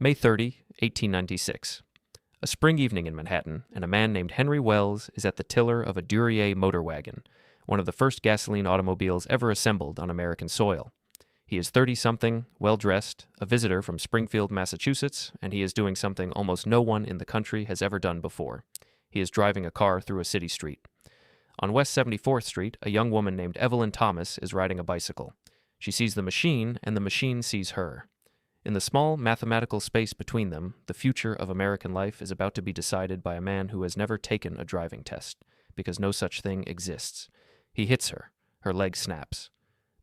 May 30, 1896. A spring evening in Manhattan, and a man named Henry Wells is at the tiller of a Duryea motor wagon, one of the first gasoline automobiles ever assembled on American soil. He is 30-something, well-dressed, a visitor from Springfield, Massachusetts, and he is doing something almost no one in the country has ever done before. He is driving a car through a city street. On West 74th Street, a young woman named Evelyn Thomas is riding a bicycle. She sees the machine, and the machine sees her. In the small mathematical space between them, the future of American life is about to be decided by a man who has never taken a driving test, because no such thing exists. He hits her. Her leg snaps.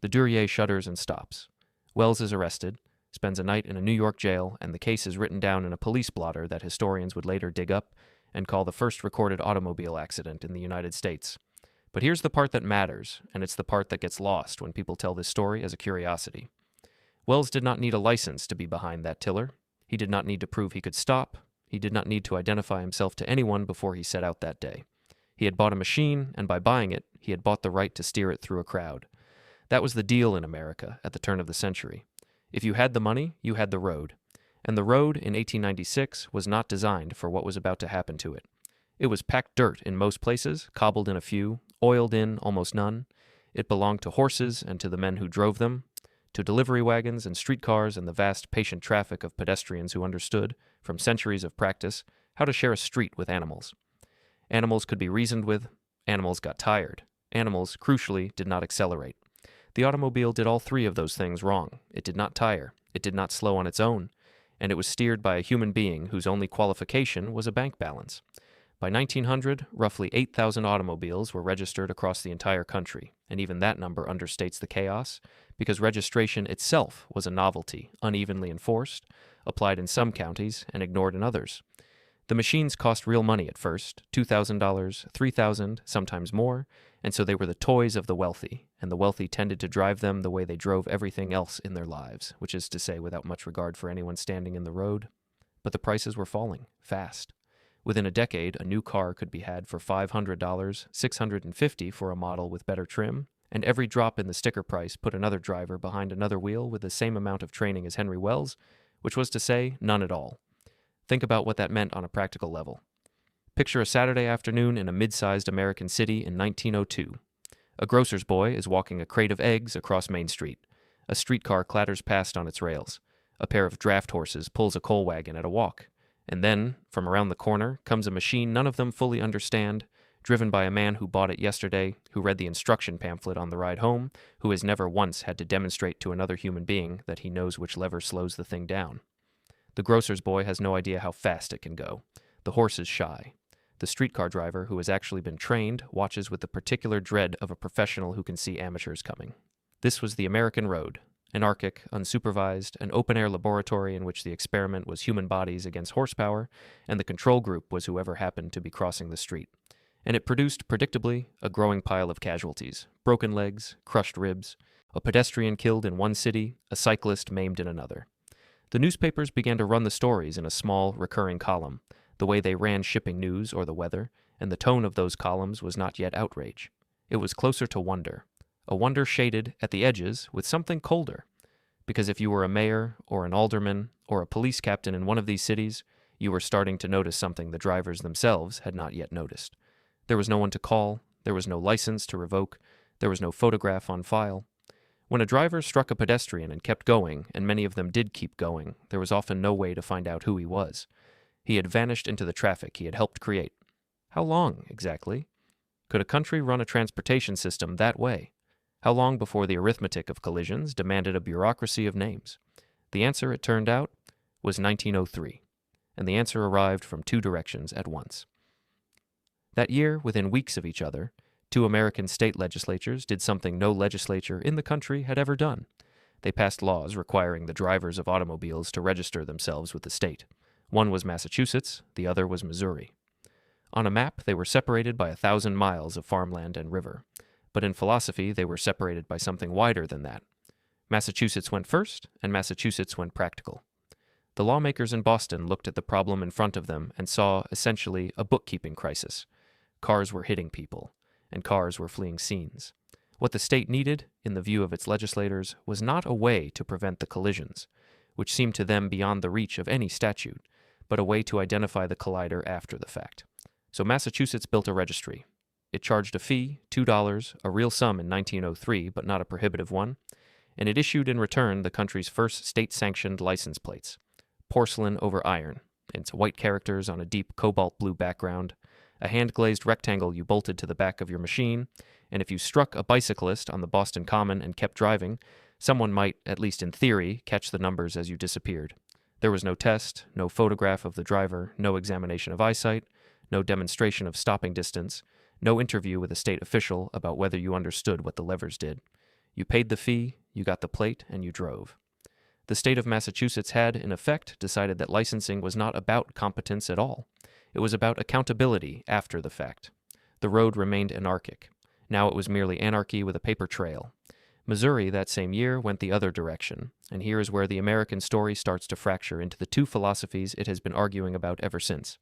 The Duryea shudders and stops. Wells is arrested, spends a night in a New York jail, and the case is written down in a police blotter that historians would later dig up and call the first recorded automobile accident in the United States. But here's the part that matters, and it's the part that gets lost when people tell this story as a curiosity. Wells did not need a license to be behind that tiller. He did not need to prove he could stop. He did not need to identify himself to anyone before he set out that day. He had bought a machine, and by buying it, he had bought the right to steer it through a crowd. That was the deal in America at the turn of the century. If you had the money, you had the road. And the road in 1896 was not designed for what was about to happen to it. It was packed dirt in most places, cobbled in a few, oiled in almost none. It belonged to horses and to the men who drove them, to delivery wagons and streetcars and the vast patient traffic of pedestrians who understood, from centuries of practice, how to share a street with animals. Animals could be reasoned with. Animals got tired. Animals, crucially, did not accelerate. The automobile did all three of those things wrong. It did not tire. It did not slow on its own. And it was steered by a human being whose only qualification was a bank balance. By 1900, roughly 8,000 automobiles were registered across the entire country, and even that number understates the chaos, because registration itself was a novelty, unevenly enforced, applied in some counties and ignored in others. The machines cost real money at first, $2,000, $3,000, sometimes more, and so they were the toys of the wealthy, and the wealthy tended to drive them the way they drove everything else in their lives, which is to say without much regard for anyone standing in the road. But the prices were falling, fast. Within a decade, a new car could be had for $500, $650 for a model with better trim, and every drop in the sticker price put another driver behind another wheel with the same amount of training as Henry Wells, which was to say, none at all. Think about what that meant on a practical level. Picture a Saturday afternoon in a mid-sized American city in 1902. A grocer's boy is walking a crate of eggs across Main Street. A streetcar clatters past on its rails. A pair of draft horses pulls a coal wagon at a walk. And then, from around the corner, comes a machine none of them fully understand, driven by a man who bought it yesterday, who read the instruction pamphlet on the ride home, who has never once had to demonstrate to another human being that he knows which lever slows the thing down. The grocer's boy has no idea how fast it can go. The horse is shy. The streetcar driver, who has actually been trained, watches with the particular dread of a professional who can see amateurs coming. This was the American road. Anarchic, unsupervised, an open-air laboratory in which the experiment was human bodies against horsepower, and the control group was whoever happened to be crossing the street. And it produced, predictably, a growing pile of casualties, broken legs, crushed ribs, a pedestrian killed in one city, a cyclist maimed in another. The newspapers began to run the stories in a small, recurring column, the way they ran shipping news or the weather, and the tone of those columns was not yet outrage. It was closer to wonder. A wonder shaded, at the edges, with something colder. Because if you were a mayor, or an alderman, or a police captain in one of these cities, you were starting to notice something the drivers themselves had not yet noticed. There was no one to call, there was no license to revoke, there was no photograph on file. When a driver struck a pedestrian and kept going, and many of them did keep going, there was often no way to find out who he was. He had vanished into the traffic he had helped create. How long, exactly? Could a country run a transportation system that way? How long before the arithmetic of collisions demanded a bureaucracy of names? The answer, it turned out, was 1903, and the answer arrived from two directions at once. That year, within weeks of each other, two American state legislatures did something no legislature in the country had ever done. They passed laws requiring the drivers of automobiles to register themselves with the state. One was Massachusetts, the other was Missouri. On a map, they were separated by 1,000 miles of farmland and river. But in philosophy, they were separated by something wider than that. Massachusetts went first, and Massachusetts went practical. The lawmakers in Boston looked at the problem in front of them and saw, essentially, a bookkeeping crisis. Cars were hitting people, and cars were fleeing scenes. What the state needed, in the view of its legislators, was not a way to prevent the collisions. which seemed to them beyond the reach of any statute, but a way to identify the collider after the fact. So Massachusetts built a registry. It charged a fee, $2, a real sum in 1903, but not a prohibitive one, and it issued in return the country's first state-sanctioned license plates, porcelain over iron, its white characters on a deep cobalt blue background, a hand-glazed rectangle you bolted to the back of your machine, and if you struck a bicyclist on the Boston Common and kept driving, someone might, at least in theory, catch the numbers as you disappeared. There was no test, no photograph of the driver, no examination of eyesight, no demonstration of stopping distance, no interview with a state official about whether you understood what the levers did. You paid the fee, you got the plate, and you drove. The state of Massachusetts had, in effect, decided that licensing was not about competence at all. It was about accountability after the fact. The road remained anarchic. Now it was merely anarchy with a paper trail. Missouri that same year went the other direction, and here is where the American story starts to fracture into the two philosophies it has been arguing about ever since.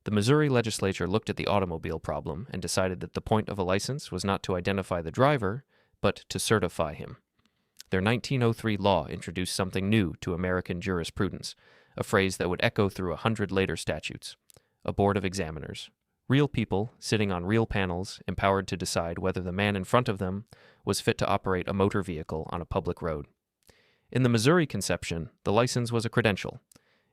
The Missouri legislature looked at the automobile problem and decided that the point of a license was not to identify the driver, but to certify him. Their 1903 law introduced something new to American jurisprudence, a phrase that would echo through 100 later statutes: a board of examiners. Real people, sitting on real panels, empowered to decide whether the man in front of them was fit to operate a motor vehicle on a public road. In the Missouri conception, the license was a credential.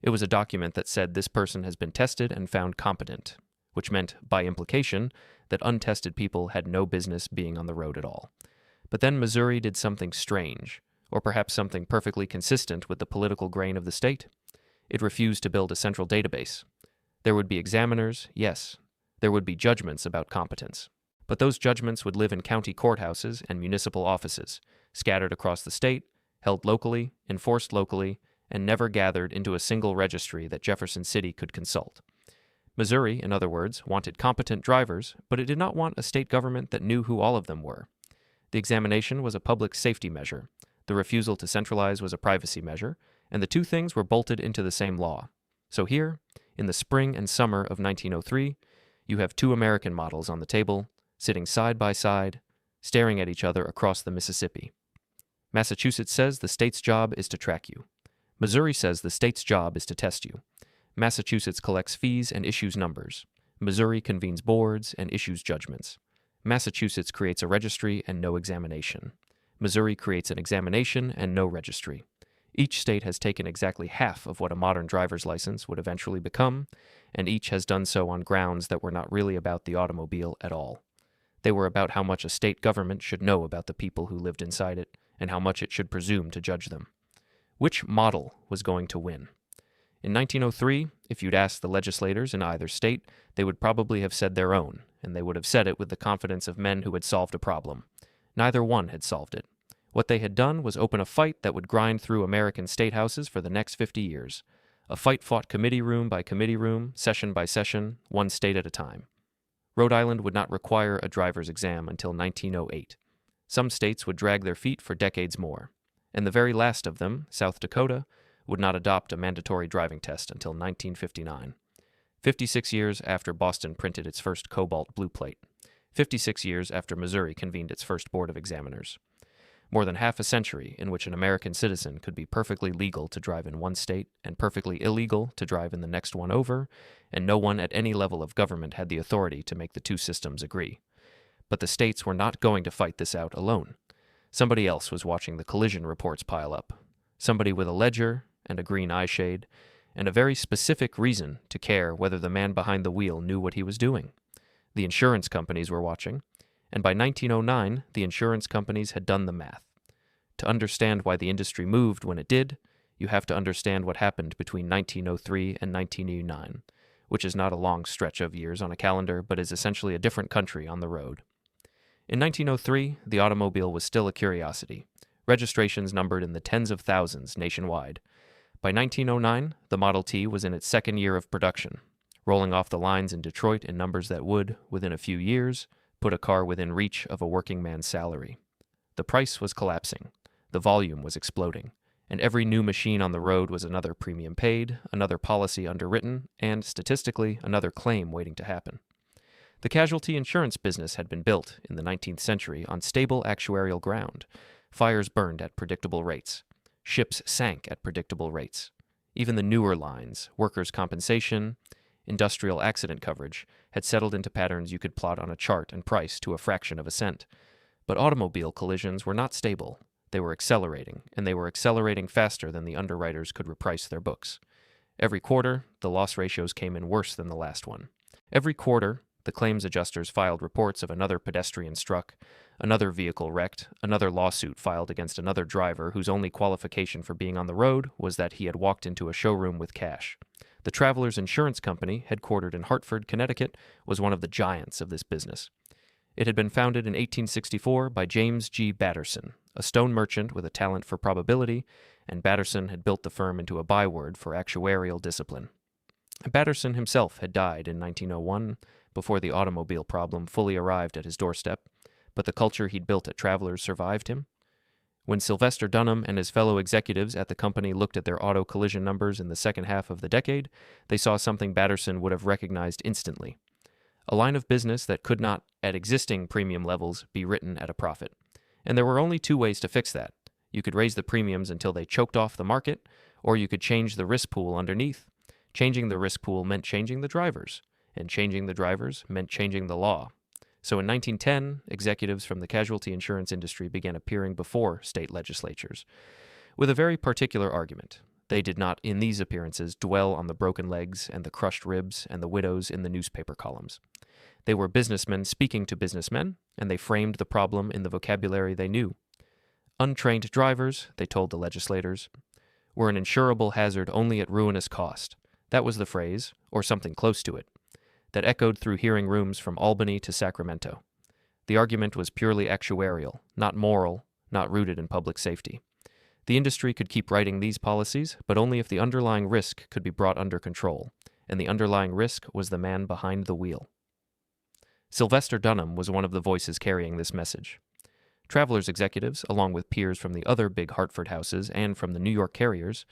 It was a document that said this person has been tested and found competent, which meant, by implication, that untested people had no business being on the road at all. But then Missouri did something strange, or perhaps something perfectly consistent with the political grain of the state. It refused to build a central database. There would be examiners, yes. There would be judgments about competence. But those judgments would live in county courthouses and municipal offices, scattered across the state, held locally, enforced locally, and never gathered into a single registry that Jefferson City could consult. Missouri, in other words, wanted competent drivers, but it did not want a state government that knew who all of them were. The examination was a public safety measure. The refusal to centralize was a privacy measure, and the two things were bolted into the same law. So here, in the spring and summer of 1903, you have two American models on the table, sitting side by side, staring at each other across the Mississippi. Massachusetts says the state's job is to track you. Missouri says the state's job is to test you. Massachusetts collects fees and issues numbers. Missouri convenes boards and issues judgments. Massachusetts creates a registry and no examination. Missouri creates an examination and no registry. Each state has taken exactly half of what a modern driver's license would eventually become, and each has done so on grounds that were not really about the automobile at all. They were about how much a state government should know about the people who lived inside it, and how much it should presume to judge them. Which model was going to win? In 1903, if you'd asked the legislators in either state, they would probably have said their own, and they would have said it with the confidence of men who had solved a problem. Neither one had solved it. What they had done was open a fight that would grind through American state houses for the next 50 years. A fight fought committee room by committee room, session by session, one state at a time. Rhode Island would not require a driver's exam until 1908. Some states would drag their feet for decades more. And the very last of them, South Dakota, would not adopt a mandatory driving test until 1959. 56 years after Boston printed its first cobalt blue plate. 56 years after Missouri convened its first board of examiners. More than half a century in which an American citizen could be perfectly legal to drive in one state and perfectly illegal to drive in the next one over, and no one at any level of government had the authority to make the two systems agree. But the states were not going to fight this out alone. Somebody else was watching the collision reports pile up. Somebody with a ledger and a green eye shade, and a very specific reason to care whether the man behind the wheel knew what he was doing. The insurance companies were watching, and by 1909, the insurance companies had done the math. To understand why the industry moved when it did, you have to understand what happened between 1903 and 1989, which is not a long stretch of years on a calendar, but is essentially a different country on the road. In 1903, the automobile was still a curiosity. Registrations numbered in the tens of thousands nationwide. By 1909, the Model T was in its second year of production, rolling off the lines in Detroit in numbers that would, within a few years, put a car within reach of a working man's salary. The price was collapsing, the volume was exploding, and every new machine on the road was another premium paid, another policy underwritten, and, statistically, another claim waiting to happen. The casualty insurance business had been built in the 19th century on stable actuarial ground. Fires burned at predictable rates. Ships sank at predictable rates. Even the newer lines, workers' compensation, industrial accident coverage, had settled into patterns you could plot on a chart and price to a fraction of a cent. But automobile collisions were not stable. They were accelerating, and they were accelerating faster than the underwriters could reprice their books. Every quarter, the loss ratios came in worse than the last one. Every quarter, the claims adjusters filed reports of another pedestrian struck, another vehicle wrecked, another lawsuit filed against another driver whose only qualification for being on the road was that he had walked into a showroom with cash. The Travelers Insurance Company, headquartered in Hartford, Connecticut, was one of the giants of this business. It had been founded in 1864 by James G. Batterson, a stone merchant with a talent for probability, and Batterson had built the firm into a byword for actuarial discipline. Batterson himself had died in 1901, before the automobile problem fully arrived at his doorstep, but the culture he'd built at Travelers survived him. When Sylvester Dunham and his fellow executives at the company looked at their auto collision numbers in the second half of the decade, they saw something Batterson would have recognized instantly: a line of business that could not, at existing premium levels, be written at a profit. And there were only two ways to fix that. You could raise the premiums until they choked off the market, or you could change the risk pool underneath. Changing the risk pool meant changing the drivers, and changing the drivers meant changing the law. So in 1910, executives from the casualty insurance industry began appearing before state legislatures, with a very particular argument. They did not, in these appearances, dwell on the broken legs and the crushed ribs and the widows in the newspaper columns. They were businessmen speaking to businessmen, and they framed the problem in the vocabulary they knew. Untrained drivers, they told the legislators, were an insurable hazard only at ruinous cost. That was the phrase, or something close to it, that echoed through hearing rooms from Albany to Sacramento. The argument was purely actuarial, not moral, not rooted in public safety. The industry could keep writing these policies, but only if the underlying risk could be brought under control, and the underlying risk was the man behind the wheel. Sylvester Dunham was one of the voices carrying this message. Travelers executives, along with peers from the other big Hartford houses and from the New York carriers,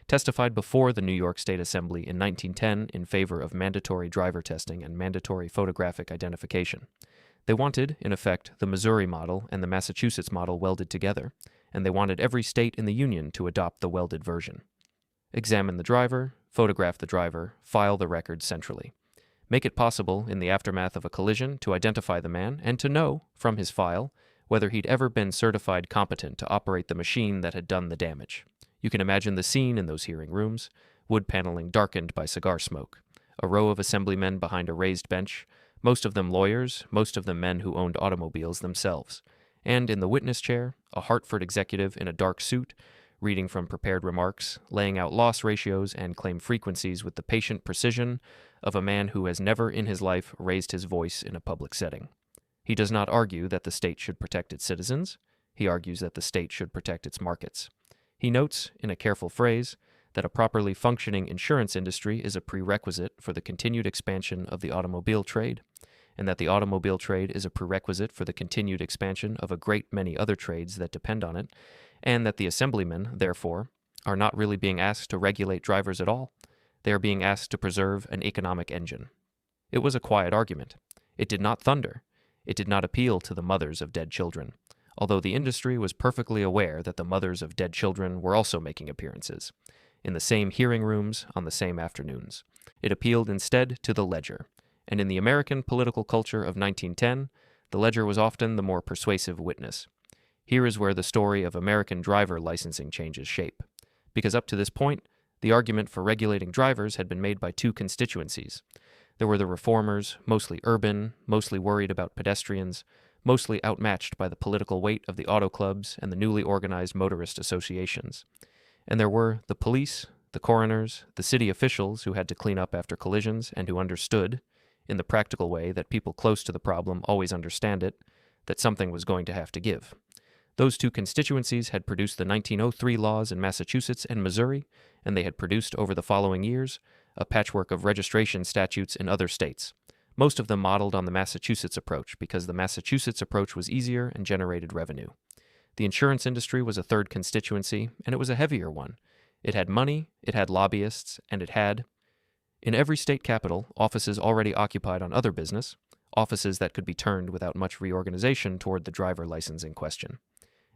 testified before the New York State Assembly in 1910 in favor of mandatory driver testing and mandatory photographic identification. They wanted, in effect, the Missouri model and the Massachusetts model welded together, and they wanted every state in the Union to adopt the welded version. Examine the driver, photograph the driver, file the records centrally. Make it possible, in the aftermath of a collision, to identify the man and to know, from his file, whether he'd ever been certified competent to operate the machine that had done the damage. You can imagine the scene in those hearing rooms, wood paneling darkened by cigar smoke, a row of assemblymen behind a raised bench, most of them lawyers, most of them men who owned automobiles themselves, and in the witness chair, a Hartford executive in a dark suit, reading from prepared remarks, laying out loss ratios and claim frequencies with the patient precision of a man who has never in his life raised his voice in a public setting. He does not argue that the state should protect its citizens. He argues that the state should protect its markets. He notes, in a careful phrase, that a properly functioning insurance industry is a prerequisite for the continued expansion of the automobile trade, and that the automobile trade is a prerequisite for the continued expansion of a great many other trades that depend on it, and that the assemblymen, therefore, are not really being asked to regulate drivers at all. They are being asked to preserve an economic engine. It was a quiet argument. It did not thunder. It did not appeal to the mothers of dead children, although the industry was perfectly aware that the mothers of dead children were also making appearances, in the same hearing rooms on the same afternoons. It appealed instead to the ledger, and in the American political culture of 1910, the ledger was often the more persuasive witness. Here is where the story of American driver licensing changes shape, because up to this point, the argument for regulating drivers had been made by two constituencies. There were the reformers, mostly urban, mostly worried about pedestrians, mostly outmatched by the political weight of the auto clubs and the newly organized motorist associations. And there were the police, the coroners, the city officials who had to clean up after collisions and who understood, in the practical way that people close to the problem always understand it, that something was going to have to give. Those two constituencies had produced the 1903 laws in Massachusetts and Missouri, and they had produced over the following years a patchwork of registration statutes in other states, most of them modeled on the Massachusetts approach because the Massachusetts approach was easier and generated revenue. The insurance industry was a third constituency, and it was a heavier one. It had money, it had lobbyists, and it had, in every state capital, offices already occupied on other business, offices that could be turned without much reorganization toward the driver licensing question.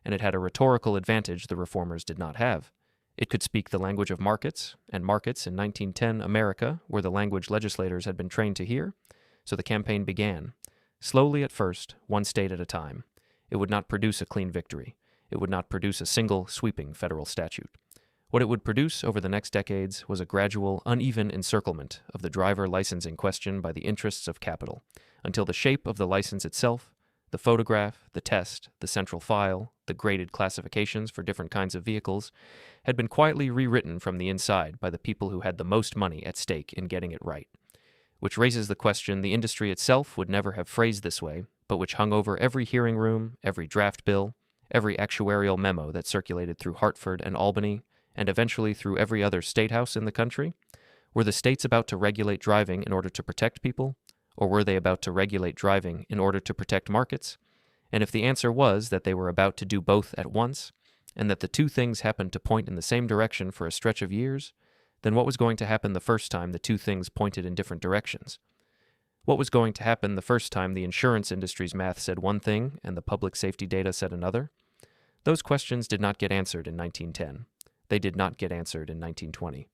and it had a rhetorical advantage the reformers did not have. It could speak the language of markets, and markets in 1910 America were the language legislators had been trained to hear, so the campaign began. Slowly at first, one state at a time. It would not produce a clean victory. It would not produce a single, sweeping federal statute. What it would produce over the next decades was a gradual, uneven encirclement of the driver licensing question by the interests of capital, until the shape of the license itself, the photograph, the test, the central file, the graded classifications for different kinds of vehicles, had been quietly rewritten from the inside by the people who had the most money at stake in getting it right. Which raises the question the industry itself would never have phrased this way, but which hung over every hearing room, every draft bill, every actuarial memo that circulated through Hartford and Albany, and eventually through every other state house in the country. Were the states about to regulate driving in order to protect people, or were they about to regulate driving in order to protect markets? And if the answer was that they were about to do both at once, and that the two things happened to point in the same direction for a stretch of years, then what was going to happen the first time the two things pointed in different directions? What was going to happen the first time the insurance industry's math said one thing and the public safety data said another? Those questions did not get answered in 1910. They did not get answered in 1920.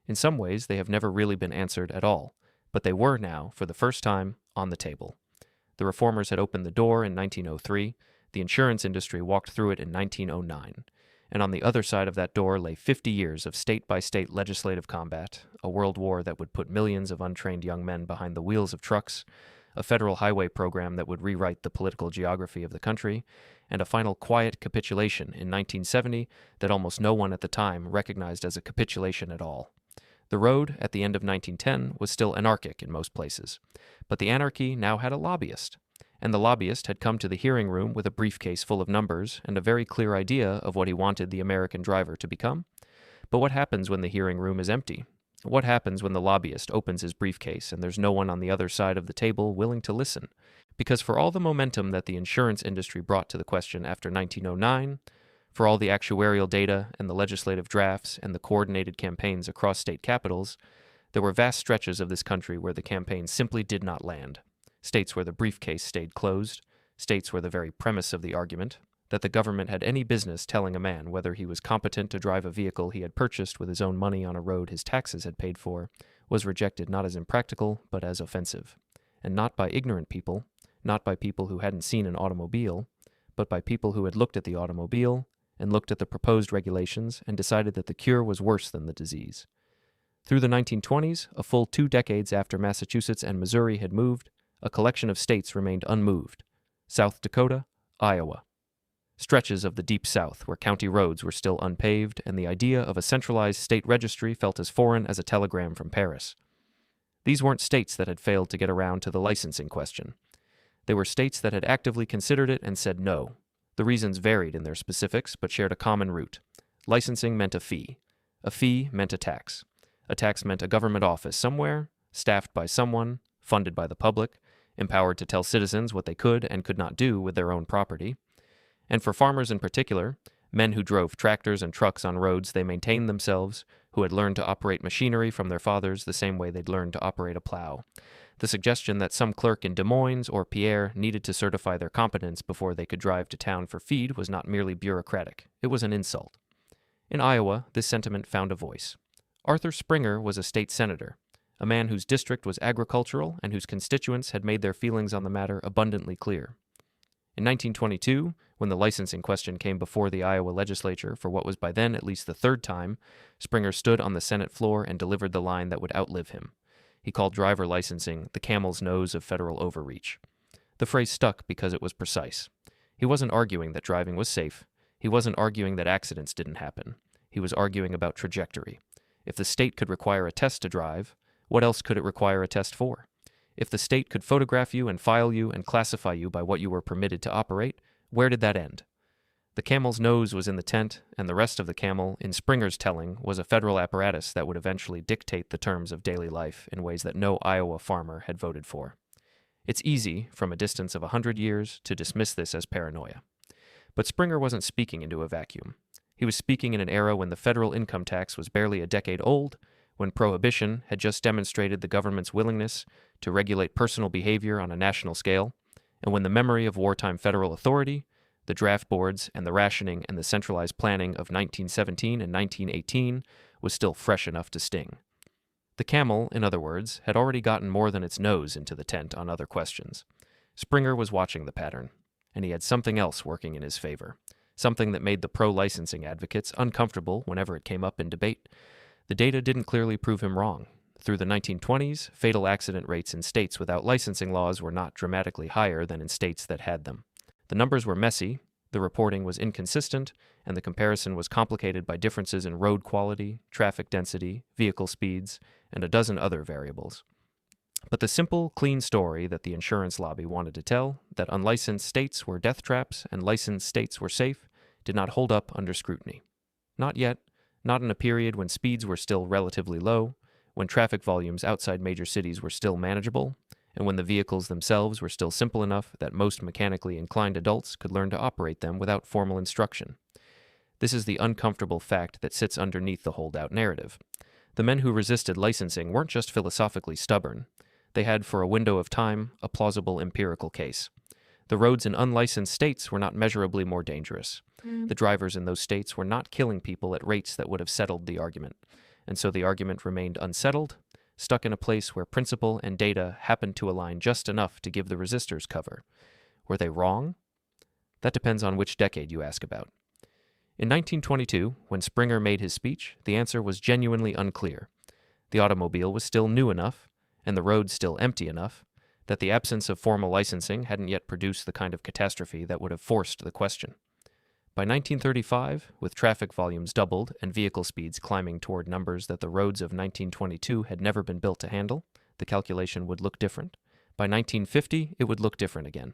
In some ways, they have never really been answered at all, but they were now, for the first time, on the table. The reformers had opened the door in 1903, the insurance industry walked through it in 1909, and on the other side of that door lay 50 years of state-by-state legislative combat, a world war that would put millions of untrained young men behind the wheels of trucks, a federal highway program that would rewrite the political geography of the country, and a final quiet capitulation in 1970 that almost no one at the time recognized as a capitulation at all. The road, at the end of 1910, was still anarchic in most places, but the anarchy now had a lobbyist, and the lobbyist had come to the hearing room with a briefcase full of numbers and a very clear idea of what he wanted the American driver to become. But what happens when the hearing room is empty? What happens when the lobbyist opens his briefcase and there's no one on the other side of the table willing to listen? Because for all the momentum that the insurance industry brought to the question after 1909, for all the actuarial data and the legislative drafts and the coordinated campaigns across state capitals, there were vast stretches of this country where the campaign simply did not land. States where the briefcase stayed closed, states where the very premise of the argument, that the government had any business telling a man whether he was competent to drive a vehicle he had purchased with his own money on a road his taxes had paid for, was rejected not as impractical, but as offensive. And not by ignorant people, not by people who hadn't seen an automobile, but by people who had looked at the automobile and looked at the proposed regulations and decided that the cure was worse than the disease. Through the 1920s, a full 2 decades after Massachusetts and Missouri had moved, a collection of states remained unmoved: South Dakota, Iowa. Stretches of the Deep South where county roads were still unpaved, and the idea of a centralized state registry felt as foreign as a telegram from Paris. These weren't states that had failed to get around to the licensing question. They were states that had actively considered it and said no. The reasons varied in their specifics, but shared a common root. Licensing meant a fee. A fee meant a tax. A tax meant a government office somewhere, staffed by someone, funded by the public, empowered to tell citizens what they could and could not do with their own property. And for farmers in particular, men who drove tractors and trucks on roads they maintained themselves, who had learned to operate machinery from their fathers the same way they'd learned to operate a plow. The suggestion that some clerk in Des Moines or Pierre needed to certify their competence before they could drive to town for feed was not merely bureaucratic. It was an insult. In Iowa, this sentiment found a voice. Arthur Springer was a state senator, a man whose district was agricultural and whose constituents had made their feelings on the matter abundantly clear. In 1922, when the licensing question came before the Iowa legislature for what was by then at least the 3rd time, Springer stood on the Senate floor and delivered the line that would outlive him. He called driver licensing the camel's nose of federal overreach. The phrase stuck because it was precise. He wasn't arguing that driving was safe. He wasn't arguing that accidents didn't happen. He was arguing about trajectory. If the state could require a test to drive, what else could it require a test for? If the state could photograph you and file you and classify you by what you were permitted to operate, where did that end? The camel's nose was in the tent, and the rest of the camel, in Springer's telling, was a federal apparatus that would eventually dictate the terms of daily life in ways that no Iowa farmer had voted for. It's easy, from a distance of 100 years, to dismiss this as paranoia. But Springer wasn't speaking into a vacuum. He was speaking in an era when the federal income tax was barely a decade old, when prohibition had just demonstrated the government's willingness to regulate personal behavior on a national scale, and when the memory of wartime federal authority, The draft boards and the rationing and the centralized planning of 1917 and 1918 was still fresh enough to sting. The camel, in other words, had already gotten more than its nose into the tent on other questions. Springer was watching the pattern, and he had something else working in his favor, something that made the pro-licensing advocates uncomfortable whenever it came up in debate. The data didn't clearly prove him wrong. Through the 1920s, fatal accident rates in states without licensing laws were not dramatically higher than in states that had them. The numbers were messy, the reporting was inconsistent, and the comparison was complicated by differences in road quality, traffic density, vehicle speeds, and a dozen other variables. But the simple, clean story that the insurance lobby wanted to tell, that unlicensed states were death traps and licensed states were safe, did not hold up under scrutiny. Not yet, not in a period when speeds were still relatively low, when traffic volumes outside major cities were still manageable, and when the vehicles themselves were still simple enough that most mechanically inclined adults could learn to operate them without formal instruction. This is the uncomfortable fact that sits underneath the holdout narrative. The men who resisted licensing weren't just philosophically stubborn. They had, for a window of time, a plausible empirical case. The roads in unlicensed states were not measurably more dangerous. The drivers in those states were not killing people at rates that would have settled the argument. And so the argument remained unsettled, stuck in a place where principle and data happened to align just enough to give the resistors cover. Were they wrong? That depends on which decade you ask about. In 1922, when Springer made his speech, the answer was genuinely unclear. The automobile was still new enough, and the roads still empty enough, that the absence of formal licensing hadn't yet produced the kind of catastrophe that would have forced the question. By 1935, with traffic volumes doubled and vehicle speeds climbing toward numbers that the roads of 1922 had never been built to handle, the calculation would look different. By 1950, it would look different again.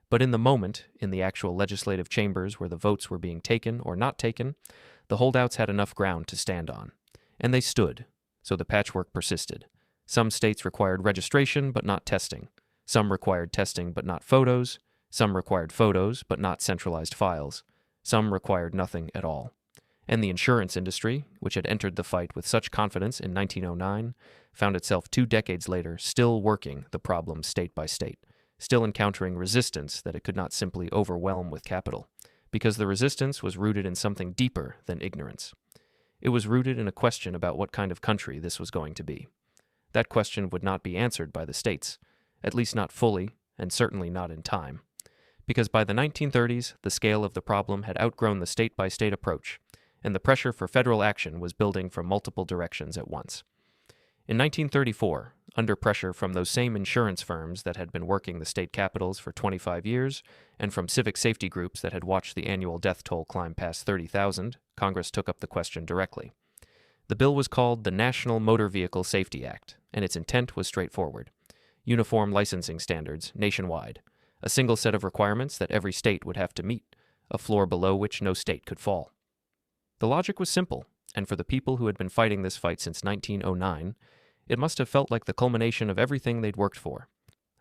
But in the moment, in the actual legislative chambers where the votes were being taken or not taken, the holdouts had enough ground to stand on. And they stood, so the patchwork persisted. Some states required registration but not testing. Some required testing but not photos. Some required photos but not centralized files. Some required nothing at all. And the insurance industry, which had entered the fight with such confidence in 1909, found itself 2 decades later still working the problem state by state, still encountering resistance that it could not simply overwhelm with capital, because the resistance was rooted in something deeper than ignorance. It was rooted in a question about what kind of country this was going to be. That question would not be answered by the states, at least not fully, and certainly not in time. Because by the 1930s, the scale of the problem had outgrown the state-by-state approach, and the pressure for federal action was building from multiple directions at once. In 1934, under pressure from those same insurance firms that had been working the state capitals for 25 years, and from civic safety groups that had watched the annual death toll climb past 30,000, Congress took up the question directly. The bill was called the National Motor Vehicle Safety Act, and its intent was straightforward. Uniform licensing standards nationwide. A single set of requirements that every state would have to meet, a floor below which no state could fall. The logic was simple, and for the people who had been fighting this fight since 1909, it must have felt like the culmination of everything they'd worked for.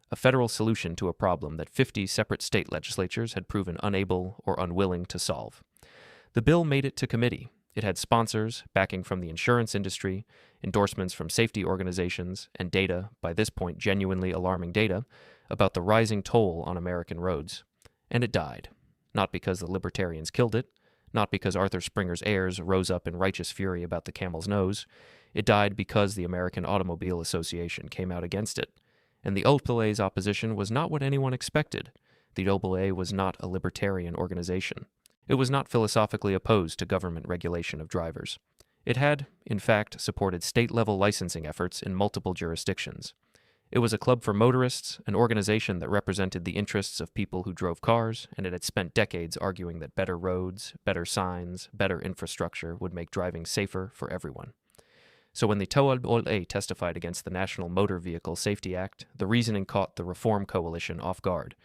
A federal solution to a problem that 50 separate state legislatures had proven unable or unwilling to solve. The bill made it to committee. It had sponsors, backing from the insurance industry, endorsements from safety organizations, and data, by this point genuinely alarming data, about the rising toll on American roads. And it died. Not because the libertarians killed it, not because Arthur Springer's heirs rose up in righteous fury about the camel's nose. It died because the American Automobile Association came out against it. And the OAA's opposition was not what anyone expected. The OAA was not a libertarian organization. It was not philosophically opposed to government regulation of drivers. It had, in fact, supported state-level licensing efforts in multiple jurisdictions. It was a club for motorists, an organization that represented the interests of people who drove cars, and it had spent decades arguing that better roads, better signs, better infrastructure would make driving safer for everyone. So when the OAA testified against the National Motor Vehicle Safety Act, the reasoning caught the Reform Coalition off guard.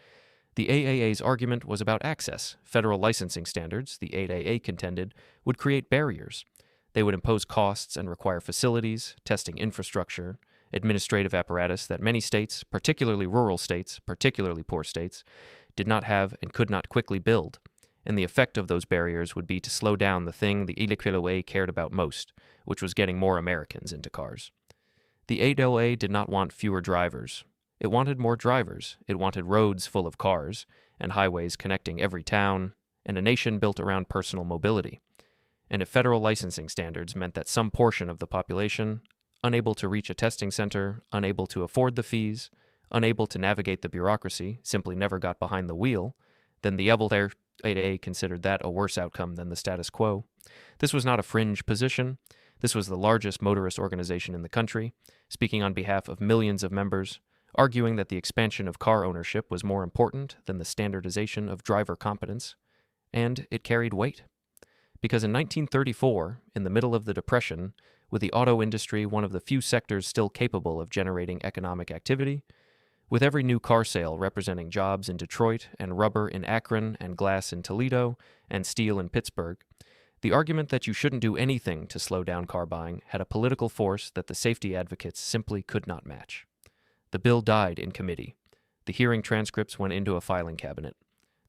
The AAA's argument was about access. Federal licensing standards, the 8AA contended, would create barriers. They would impose costs and require facilities, testing infrastructure, administrative apparatus that many states, particularly rural states, particularly poor states, did not have and could not quickly build. And the effect of those barriers would be to slow down the thing the AAA cared about most, which was getting more Americans into cars. The AAA did not want fewer drivers. It wanted more drivers, it wanted roads full of cars, and highways connecting every town, and a nation built around personal mobility. And if federal licensing standards meant that some portion of the population, unable to reach a testing center, unable to afford the fees, unable to navigate the bureaucracy, simply never got behind the wheel, then the LA considered that a worse outcome than the status quo. This was not a fringe position. This was the largest motorist organization in the country, speaking on behalf of millions of members, arguing that the expansion of car ownership was more important than the standardization of driver competence, and it carried weight. Because in 1934, in the middle of the Depression, with the auto industry one of the few sectors still capable of generating economic activity, with every new car sale representing jobs in Detroit and rubber in Akron and glass in Toledo and steel in Pittsburgh, the argument that you shouldn't do anything to slow down car buying had a political force that the safety advocates simply could not match. The bill died in committee. The hearing transcripts went into a filing cabinet.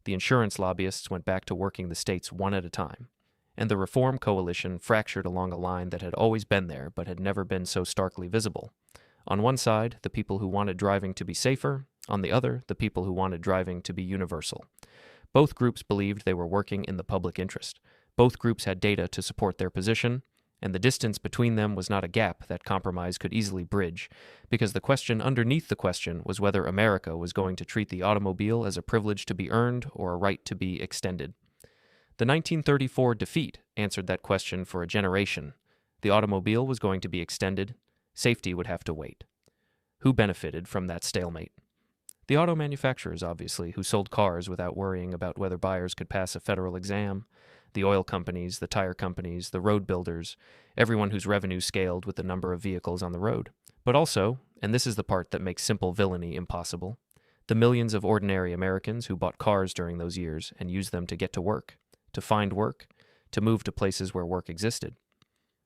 The insurance lobbyists went back to working the states one at a time. And the Reform Coalition fractured along a line that had always been there but had never been so starkly visible. On one side, the people who wanted driving to be safer. On the other, the people who wanted driving to be universal. Both groups believed they were working in the public interest. Both groups had data to support their position, and the distance between them was not a gap that compromise could easily bridge, because the question underneath the question was whether America was going to treat the automobile as a privilege to be earned or a right to be extended. The 1934 defeat answered that question for a generation. The automobile was going to be extended. Safety would have to wait. Who benefited from that stalemate? The auto manufacturers, obviously, who sold cars without worrying about whether buyers could pass a federal exam. The oil companies, the tire companies, the road builders, everyone whose revenue scaled with the number of vehicles on the road. But also, and this is the part that makes simple villainy impossible, the millions of ordinary Americans who bought cars during those years and used them to get to work, to find work, to move to places where work existed.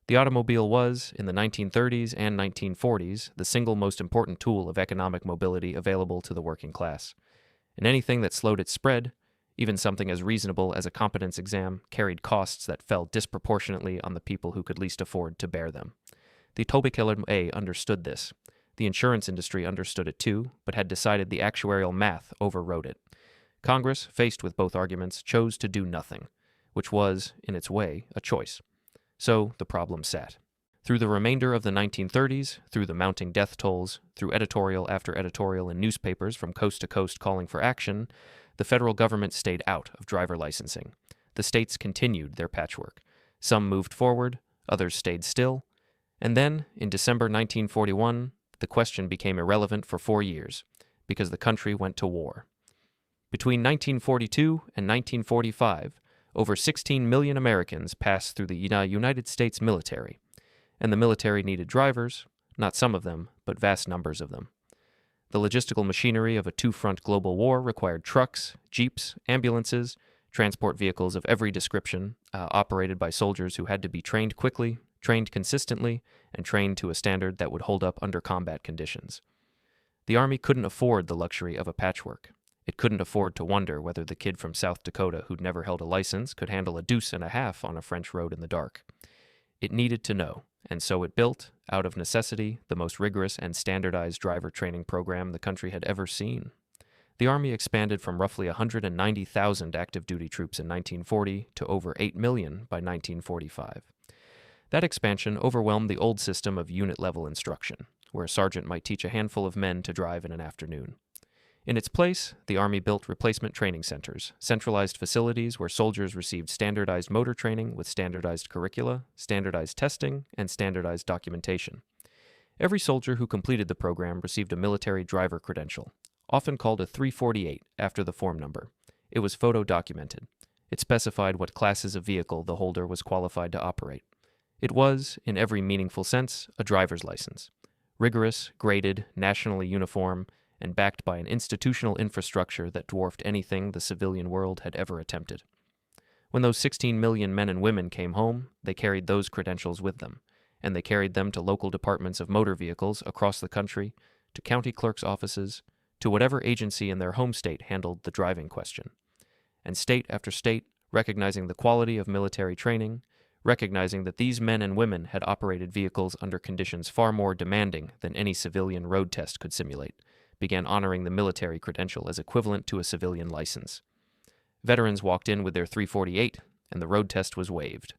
The automobile was, in the 1930s and 1940s, the single most important tool of economic mobility available to the working class. And anything that slowed its spread, even something as reasonable as a competence exam, carried costs that fell disproportionately on the people who could least afford to bear them. The LA understood this. The insurance industry understood it too, but had decided the actuarial math overrode it. Congress, faced with both arguments, chose to do nothing, which was, in its way, a choice. So the problem sat. Through the remainder of the 1930s, through the mounting death tolls, through editorial after editorial in newspapers from coast to coast calling for action, the federal government stayed out of driver licensing. The states continued their patchwork. Some moved forward, others stayed still. And then, in December 1941, the question became irrelevant for 4 years, because the country went to war. Between 1942 and 1945, over 16 million Americans passed through the United States military, and the military needed drivers, not some of them, but vast numbers of them. The logistical machinery of a two-front global war required trucks, jeeps, ambulances, transport vehicles of every description, operated by soldiers who had to be trained quickly, trained consistently, and trained to a standard that would hold up under combat conditions. The Army couldn't afford the luxury of a patchwork. It couldn't afford to wonder whether the kid from South Dakota who'd never held a license could handle a deuce and a half on a French road in the dark. It needed to know, and so it built, out of necessity, the most rigorous and standardized driver training program the country had ever seen. The Army expanded from roughly 190,000 active duty troops in 1940 to over 8 million by 1945. That expansion overwhelmed the old system of unit-level instruction, where a sergeant might teach a handful of men to drive in an afternoon. In its place, the Army built replacement training centers, centralized facilities where soldiers received standardized motor training with standardized curricula, standardized testing, and standardized documentation. Every soldier who completed the program received a military driver credential, often called a 348 after the form number. It was photo-documented. It specified what classes of vehicle the holder was qualified to operate. It was, in every meaningful sense, a driver's license. Rigorous, graded, nationally uniform, and backed by an institutional infrastructure that dwarfed anything the civilian world had ever attempted. When those 16 million men and women came home, they carried those credentials with them, and they carried them to local departments of motor vehicles across the country, to county clerks' offices, to whatever agency in their home state handled the driving question. And state after state, recognizing the quality of military training, recognizing that these men and women had operated vehicles under conditions far more demanding than any civilian road test could simulate, began honoring the military credential as equivalent to a civilian license. Veterans walked in with their 348, and the road test was waived.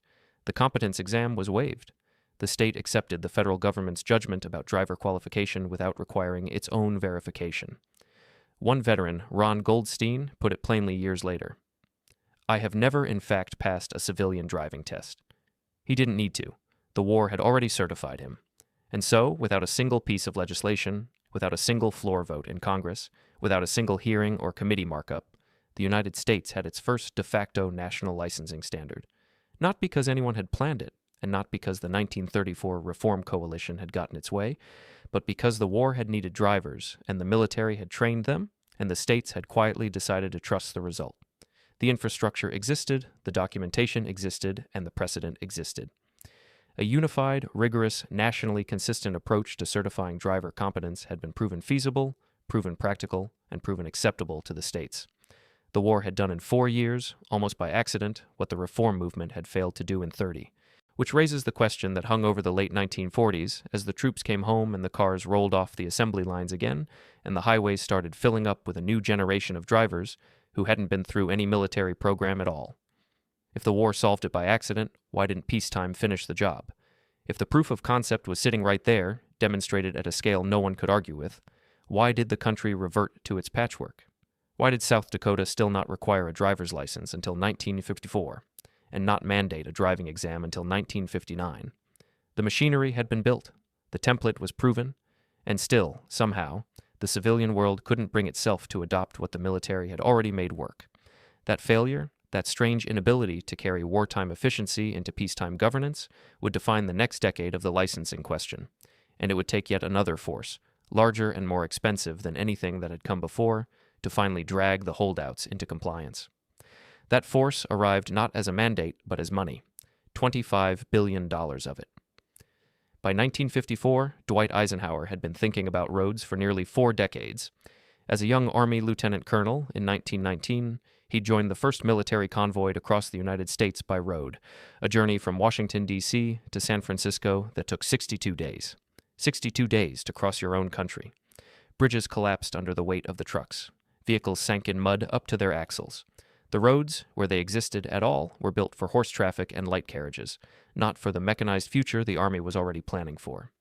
The competence exam was waived. The state accepted the federal government's judgment about driver qualification without requiring its own verification. One veteran, Ron Goldstein, put it plainly years later. "I have never in fact passed a civilian driving test." He didn't need to. The war had already certified him. And so, without a single piece of legislation, without a single floor vote in Congress, without a single hearing or committee markup, the United States had its first de facto national licensing standard. Not because anyone had planned it, and not because the 1934 Reform Coalition had gotten its way, but because the war had needed drivers, and the military had trained them, and the states had quietly decided to trust the result. The infrastructure existed, the documentation existed, and the precedent existed. A unified, rigorous, nationally consistent approach to certifying driver competence had been proven feasible, proven practical, and proven acceptable to the states. The war had done in 4 years, almost by accident, what the reform movement had failed to do in 30. Which raises the question that hung over the late 1940s as the troops came home and the cars rolled off the assembly lines again, and the highways started filling up with a new generation of drivers who hadn't been through any military program at all. If the war solved it by accident, why didn't peacetime finish the job? If the proof of concept was sitting right there, demonstrated at a scale no one could argue with, why did the country revert to its patchwork? Why did South Dakota still not require a driver's license until 1954, and not mandate a driving exam until 1959? The machinery had been built, the template was proven, and still, somehow, the civilian world couldn't bring itself to adopt what the military had already made work. That failure, that strange inability to carry wartime efficiency into peacetime governance, would define the next decade of the licensing question, and it would take yet another force, larger and more expensive than anything that had come before, to finally drag the holdouts into compliance. That force arrived not as a mandate, but as money, $25 billion of it. By 1954, Dwight Eisenhower had been thinking about roads for nearly 4 decades. As a young Army lieutenant colonel in 1919, he joined the first military convoy to cross the United States by road, a journey from Washington, D.C. to San Francisco that took 62 days. 62 days to cross your own country. Bridges collapsed under the weight of the trucks. Vehicles sank in mud up to their axles. The roads, where they existed at all, were built for horse traffic and light carriages, not for the mechanized future the Army was already planning for.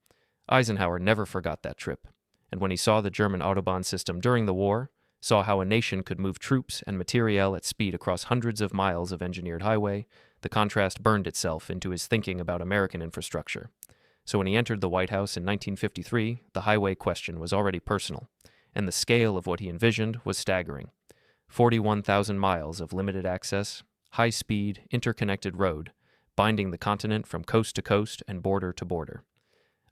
Eisenhower never forgot that trip, and when he saw the German Autobahn system during the war, saw how a nation could move troops and materiel at speed across hundreds of miles of engineered highway, the contrast burned itself into his thinking about American infrastructure. So when he entered the White House in 1953, the highway question was already personal, and the scale of what he envisioned was staggering. 41,000 miles of limited access, high-speed, interconnected road, binding the continent from coast to coast and border to border.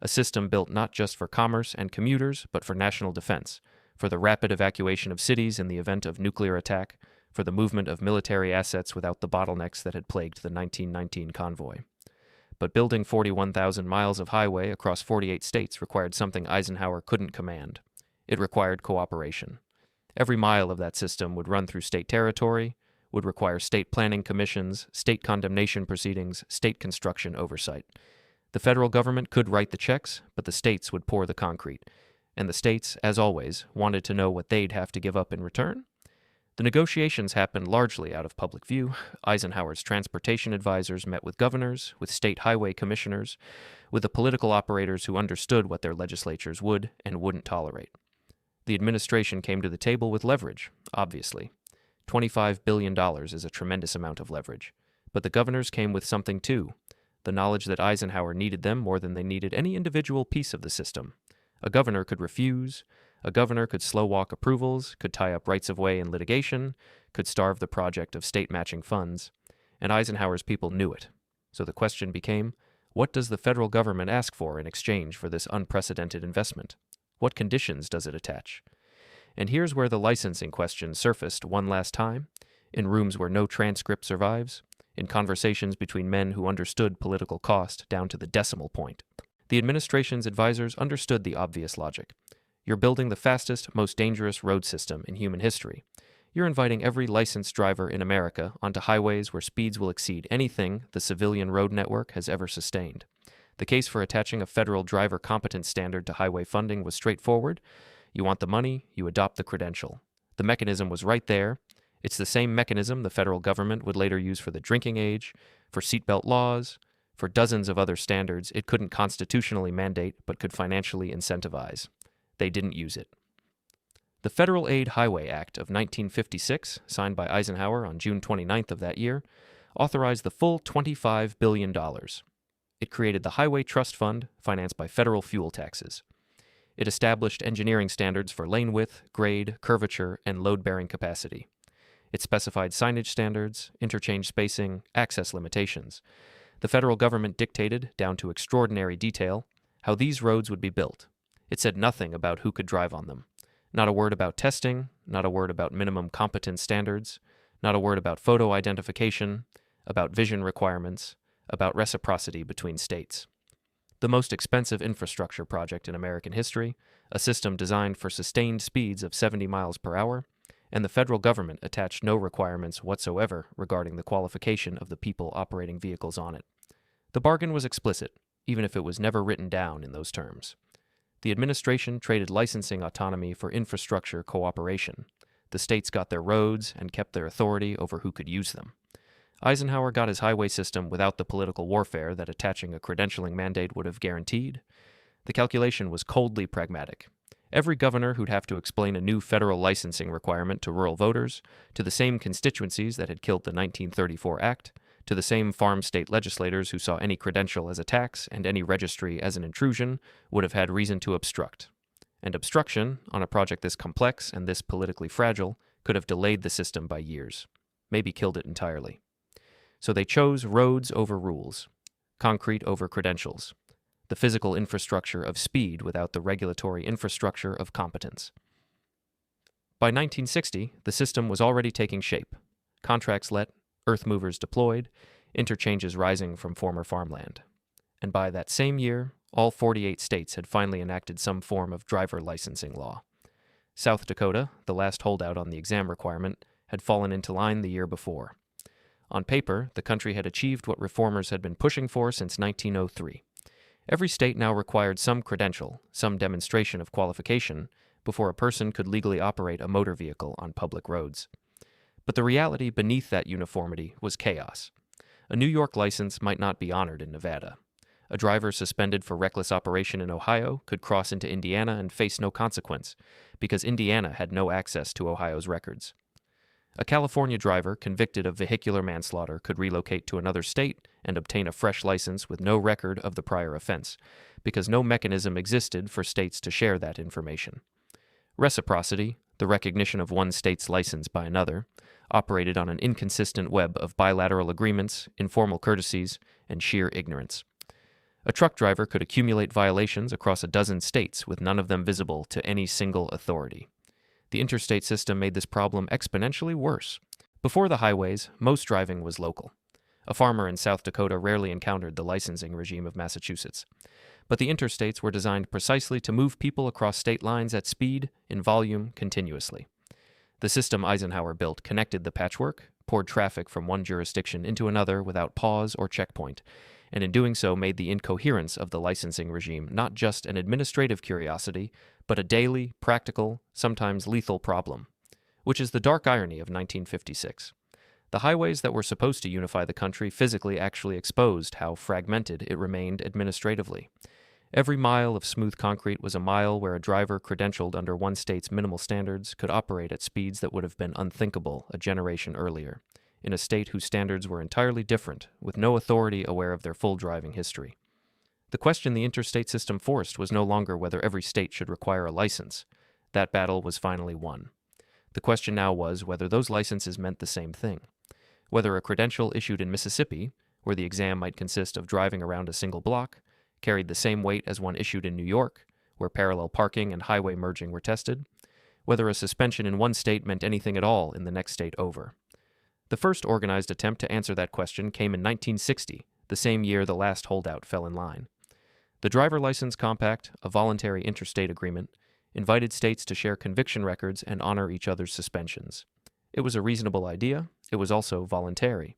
A system built not just for commerce and commuters, but for national defense, for the rapid evacuation of cities in the event of nuclear attack, for the movement of military assets without the bottlenecks that had plagued the 1919 convoy. But building 41,000 miles of highway across 48 states required something Eisenhower couldn't command. It required cooperation. Every mile of that system would run through state territory, would require state planning commissions, state condemnation proceedings, state construction oversight. The federal government could write the checks, but the states would pour the concrete. And the states, as always, wanted to know what they'd have to give up in return. The negotiations happened largely out of public view. Eisenhower's transportation advisors met with governors, with state highway commissioners, with the political operators who understood what their legislatures would and wouldn't tolerate. The administration came to the table with leverage, obviously. $25 billion is a tremendous amount of leverage. But the governors came with something too, the knowledge that Eisenhower needed them more than they needed any individual piece of the system. A governor could refuse, a governor could slow-walk approvals, could tie up rights of way in litigation, could starve the project of state-matching funds, and Eisenhower's people knew it. So the question became, what does the federal government ask for in exchange for this unprecedented investment? What conditions does it attach? And here's where the licensing question surfaced one last time, in rooms where no transcript survives, in conversations between men who understood political cost down to the decimal point. The administration's advisors understood the obvious logic. You're building the fastest, most dangerous road system in human history. You're inviting every licensed driver in America onto highways where speeds will exceed anything the civilian road network has ever sustained. The case for attaching a federal driver competence standard to highway funding was straightforward. You want the money, you adopt the credential. The mechanism was right there. It's the same mechanism the federal government would later use for the drinking age, for seatbelt laws, for dozens of other standards it couldn't constitutionally mandate but could financially incentivize. They didn't use it. The Federal Aid Highway Act of 1956, signed by Eisenhower on June 29th of that year, authorized the full $25 billion. It created the Highway Trust Fund, financed by federal fuel taxes. It established engineering standards for lane width, grade, curvature, and load-bearing capacity. It specified signage standards, interchange spacing, access limitations. The federal government dictated, down to extraordinary detail, how these roads would be built. It said nothing about who could drive on them. Not a word about testing, not a word about minimum competence standards, not a word about photo identification, about vision requirements, about reciprocity between states. The most expensive infrastructure project in American history, a system designed for sustained speeds of 70 miles per hour, and the federal government attached no requirements whatsoever regarding the qualification of the people operating vehicles on it. The bargain was explicit, even if it was never written down in those terms. The administration traded licensing autonomy for infrastructure cooperation. The states got their roads and kept their authority over who could use them. Eisenhower got his highway system without the political warfare that attaching a credentialing mandate would have guaranteed. The calculation was coldly pragmatic. Every governor who'd have to explain a new federal licensing requirement to rural voters, to the same constituencies that had killed the 1934 Act, to the same farm state legislators who saw any credential as a tax and any registry as an intrusion, would have had reason to obstruct. And obstruction, on a project this complex and this politically fragile, could have delayed the system by years, maybe killed it entirely. So they chose roads over rules, concrete over credentials, the physical infrastructure of speed without the regulatory infrastructure of competence. By 1960, the system was already taking shape. Contracts let, earth movers deployed, interchanges rising from former farmland. And by that same year, all 48 states had finally enacted some form of driver licensing law. South Dakota, the last holdout on the exam requirement, had fallen into line the year before. On paper, the country had achieved what reformers had been pushing for since 1903. Every state now required some credential, some demonstration of qualification, before a person could legally operate a motor vehicle on public roads. But the reality beneath that uniformity was chaos. A New York license might not be honored in Nevada. A driver suspended for reckless operation in Ohio could cross into Indiana and face no consequence, because Indiana had no access to Ohio's records. A California driver convicted of vehicular manslaughter could relocate to another state and obtain a fresh license with no record of the prior offense, because no mechanism existed for states to share that information. Reciprocity, the recognition of one state's license by another, operated on an inconsistent web of bilateral agreements, informal courtesies, and sheer ignorance. A truck driver could accumulate violations across a dozen states with none of them visible to any single authority. The interstate system made this problem exponentially worse. Before the highways, most driving was local. A farmer in South Dakota rarely encountered the licensing regime of Massachusetts. But the interstates were designed precisely to move people across state lines at speed, in volume, continuously. The system Eisenhower built connected the patchwork, poured traffic from one jurisdiction into another without pause or checkpoint, and in doing so made the incoherence of the licensing regime not just an administrative curiosity, but a daily, practical, sometimes lethal problem, which is the dark irony of 1956. The highways that were supposed to unify the country physically actually exposed how fragmented it remained administratively. Every mile of smooth concrete was a mile where a driver credentialed under one state's minimal standards could operate at speeds that would have been unthinkable a generation earlier, in a state whose standards were entirely different, with no authority aware of their full driving history. The question the interstate system forced was no longer whether every state should require a license. That battle was finally won. The question now was whether those licenses meant the same thing. Whether a credential issued in Mississippi, where the exam might consist of driving around a single block, carried the same weight as one issued in New York, where parallel parking and highway merging were tested, whether a suspension in one state meant anything at all in the next state over. The first organized attempt to answer that question came in 1960, the same year the last holdout fell in line. The Driver License Compact, a voluntary interstate agreement, invited states to share conviction records and honor each other's suspensions. It was a reasonable idea. It was also voluntary.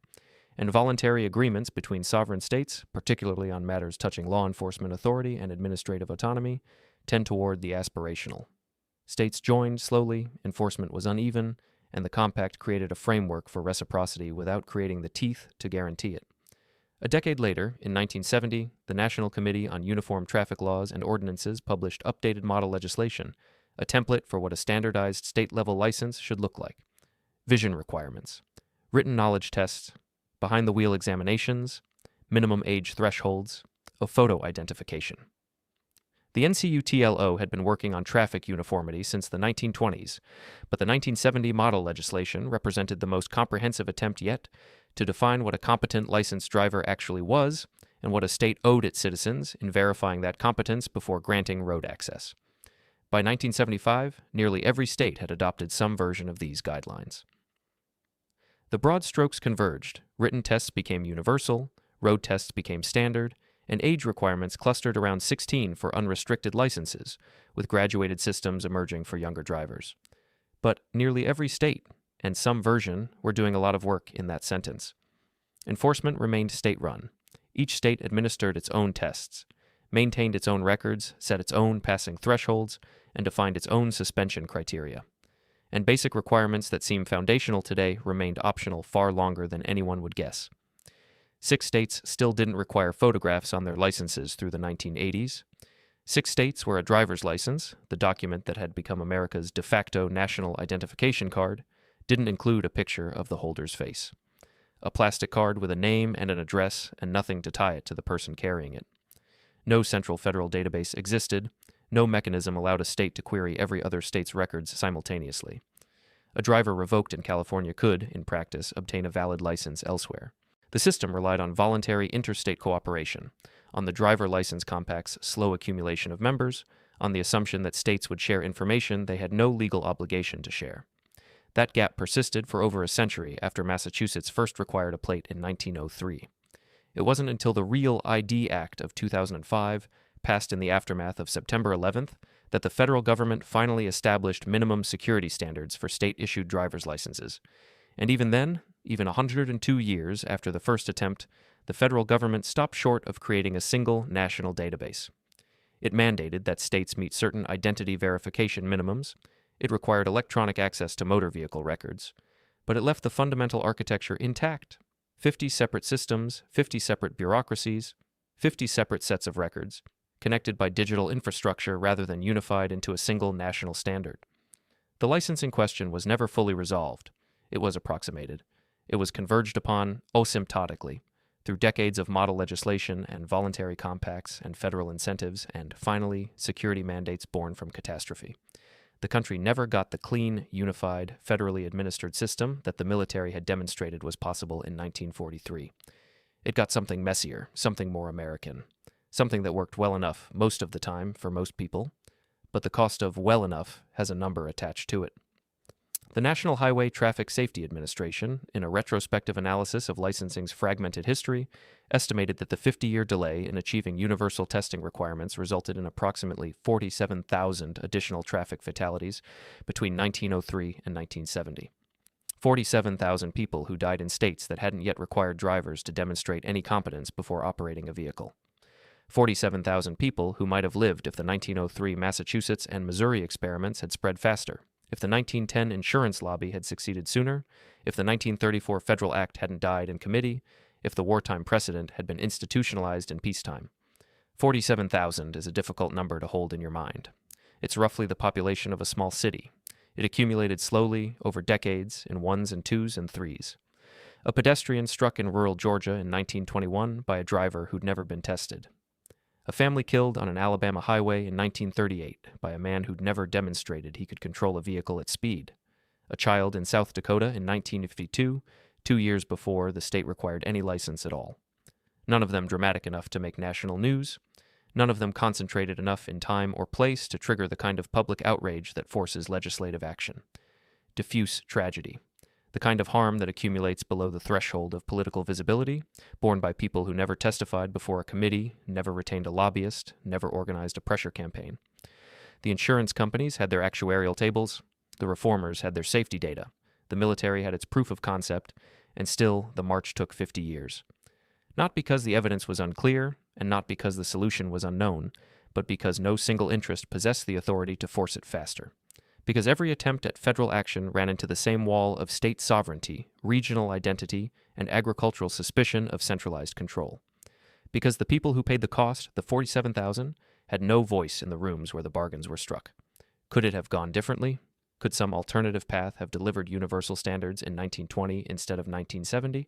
And voluntary agreements between sovereign states, particularly on matters touching law enforcement authority and administrative autonomy, tend toward the aspirational. States joined slowly, enforcement was uneven, and the compact created a framework for reciprocity without creating the teeth to guarantee it. A decade later, in 1970, the National Committee on Uniform Traffic Laws and Ordinances published updated model legislation, a template for what a standardized state-level license should look like. Vision requirements, written knowledge tests, behind-the-wheel examinations, minimum age thresholds, a photo identification. The NCUTLO had been working on traffic uniformity since the 1920s, but the 1970 model legislation represented the most comprehensive attempt yet to define what a competent licensed driver actually was and what a state owed its citizens in verifying that competence before granting road access. By 1975, nearly every state had adopted some version of these guidelines. The broad strokes converged. Written tests became universal, road tests became standard, and age requirements clustered around 16 for unrestricted licenses, with graduated systems emerging for younger drivers. But nearly every state, and some version, were doing a lot of work in that sentence. Enforcement remained state-run. Each state administered its own tests, maintained its own records, set its own passing thresholds, and defined its own suspension criteria. And basic requirements that seem foundational today remained optional far longer than anyone would guess. 6 states still didn't require photographs on their licenses through the 1980s. 6 states where a driver's license, the document that had become America's de facto national identification card, didn't include a picture of the holder's face. A plastic card with a name and an address and nothing to tie it to the person carrying it. No central federal database existed. No mechanism allowed a state to query every other state's records simultaneously. A driver revoked in California could, in practice, obtain a valid license elsewhere. The system relied on voluntary interstate cooperation, on the driver license compact's slow accumulation of members, on the assumption that states would share information they had no legal obligation to share. That gap persisted for over a century after Massachusetts first required a plate in 1903. It wasn't until the Real ID Act of 2005, passed in the aftermath of September 11th, that the federal government finally established minimum security standards for state-issued driver's licenses. And even then, even 102 years after the first attempt, the federal government stopped short of creating a single national database. It mandated that states meet certain identity verification minimums. It required electronic access to motor vehicle records. But it left the fundamental architecture intact. 50 separate systems, 50 separate bureaucracies, 50 separate sets of records, connected by digital infrastructure rather than unified into a single national standard. The licensing question was never fully resolved. It was approximated. It was converged upon asymptotically through decades of model legislation and voluntary compacts and federal incentives and, finally, security mandates born from catastrophe. The country never got the clean, unified, federally administered system that the military had demonstrated was possible in 1943. It got something messier, something more American, something that worked well enough most of the time for most people, but the cost of well enough has a number attached to it. The National Highway Traffic Safety Administration, in a retrospective analysis of licensing's fragmented history, estimated that the 50-year delay in achieving universal testing requirements resulted in approximately 47,000 additional traffic fatalities between 1903 and 1970. 47,000 people who died in states that hadn't yet required drivers to demonstrate any competence before operating a vehicle. 47,000 people who might have lived if the 1903 Massachusetts and Missouri experiments had spread faster, if the 1910 insurance lobby had succeeded sooner, if the 1934 Federal Act hadn't died in committee, if the wartime precedent had been institutionalized in peacetime. 47,000 is a difficult number to hold in your mind. It's roughly the population of a small city. It accumulated slowly, over decades, in 1s and 2s and 3s. A pedestrian struck in rural Georgia in 1921 by a driver who'd never been tested. A family killed on an Alabama highway in 1938 by a man who'd never demonstrated he could control a vehicle at speed. A child in South Dakota in 1952, 2 years before the state required any license at all. None of them dramatic enough to make national news. None of them concentrated enough in time or place to trigger the kind of public outrage that forces legislative action. Diffuse tragedy. The kind of harm that accumulates below the threshold of political visibility, borne by people who never testified before a committee, never retained a lobbyist, never organized a pressure campaign. The insurance companies had their actuarial tables, the reformers had their safety data, the military had its proof of concept, and still the march took 50 years. Not because the evidence was unclear, and not because the solution was unknown, but because no single interest possessed the authority to force it faster. Because every attempt at federal action ran into the same wall of state sovereignty, regional identity, and agricultural suspicion of centralized control. Because the people who paid the cost, the 47,000, had no voice in the rooms where the bargains were struck. Could it have gone differently? Could some alternative path have delivered universal standards in 1920 instead of 1970?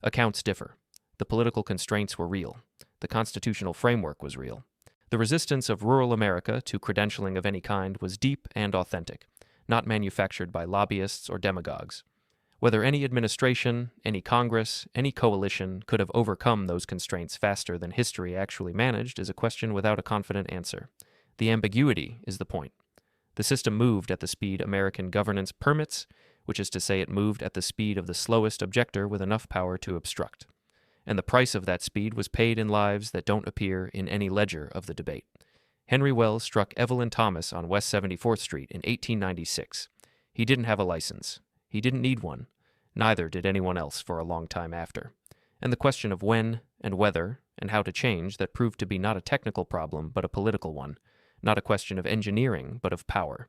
Accounts differ. The political constraints were real. The constitutional framework was real. The resistance of rural America to credentialing of any kind was deep and authentic, not manufactured by lobbyists or demagogues. Whether any administration, any Congress, any coalition could have overcome those constraints faster than history actually managed is a question without a confident answer. The ambiguity is the point. The system moved at the speed American governance permits, which is to say it moved at the speed of the slowest objector with enough power to obstruct. And the price of that speed was paid in lives that don't appear in any ledger of the debate. Henry Wells struck Evelyn Thomas on West 74th Street in 1896. He didn't have a license. He didn't need one. Neither did anyone else for a long time after. And the question of when and whether and how to change that proved to be not a technical problem but a political one, not a question of engineering but of power.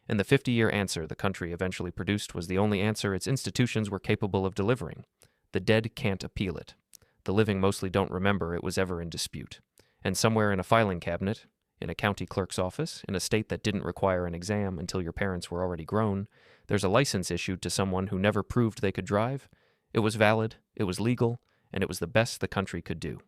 And the 50-year answer the country eventually produced was the only answer its institutions were capable of delivering. The dead can't appeal it. The living mostly don't remember it was ever in dispute. And somewhere in a filing cabinet, in a county clerk's office, in a state that didn't require an exam until your parents were already grown, there's a license issued to someone who never proved they could drive. It was valid, it was legal, and it was the best the country could do.